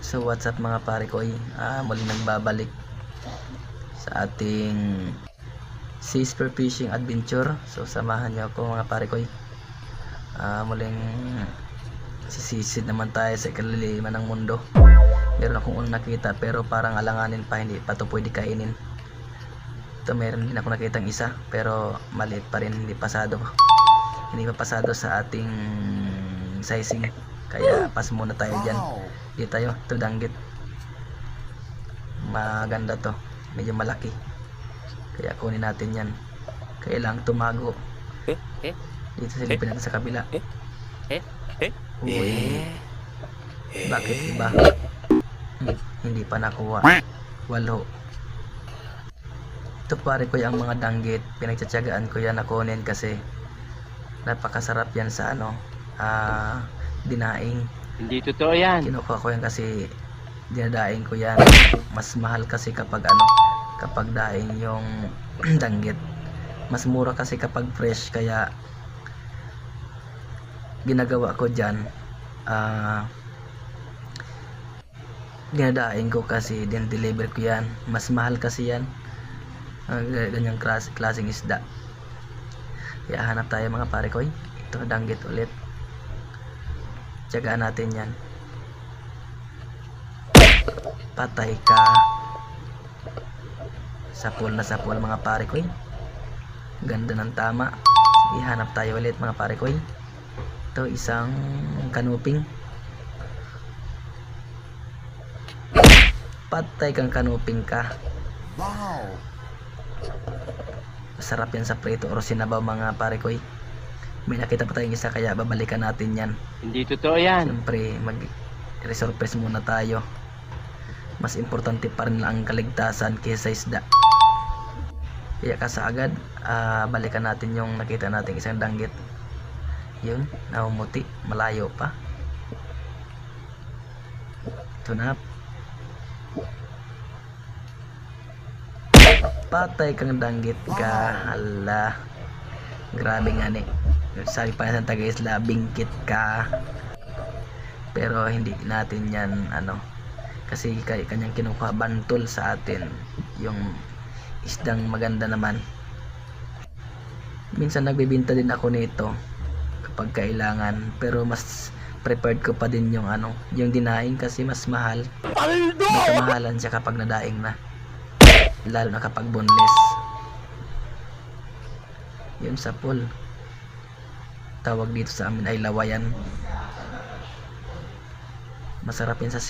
So what's up mga pare ko, muli nagbabalik sa ating sea spear fishing adventure. So samahan niyo ako mga pare ko. Muling sisisid naman tayo sa kaliliman ng mundo. Meron akong unang nakita pero parang alanganin pa, hindi pa to pwede kainin. Ito meron din ako nakitang isa pero maliit pa rin, hindi pa pasado sa ating sizing, kaya pas muna tayo dyan. Di tayo, ito danggit, maganda to, medyo malaki, kaya kunin natin yan. Kailangang tumago dito, silipin natin sa kabila. Uy, bakit iba? Hindi pa nakuha. Walo. Ito pare ko, yung mga danggit pinagtsatsagaan ko yan na kunin kasi napakasarap yan sa dinaing. Hindi totoo yan. Kinukuha ko yan kasi dinadaing ko yan. Mas mahal kasi kapag kapag daing yung danggit. Mas mura kasi kapag fresh, kaya ginagawa ko dyan, dinadaing ko kasi din deliver ko yan. Mas mahal kasi yan, ganyang klaseng isda. Kaya hanap tayo mga pare ko. Ito danggit ulit, tiyagaan natin yan. Patay ka. Sapol na sapol mga pare ko. Ganda ng tama. Sige, hanap tayo ulit mga pare ko. Ito isang kanuping. Patay kang kanuping ka. Wow. Masarap yan sa prito o sinabaw mga pare ko. May nakita pa tayong isa, kaya babalikan natin yan. Hindi totoo yan. Siyempre mag-resurface muna tayo. Mas importante pa rin ang kaligtasan kaysa isda. Kaya kasaagad, balikan natin yung nakita natin isang danggit. Yun, namumuti, malayo pa. Ito na. Patay kang danggit ka. Hala, grabe nga ni. Sabi pa sa Taga-Isla, bingkit ka. Pero hindi natin yan kasi kanyang kinukuha bantol sa atin yung isdang maganda naman. Minsan nagbibinta din ako nito kapag kailangan, pero mas prepared ko pa din yung yung dinaing kasi mas mahal. Mas kamahalan siya kapag nadaing na, lalo na kapag boneless. Yun sa pool, tawag dito sa amin ay lawayan. Masarap yan sa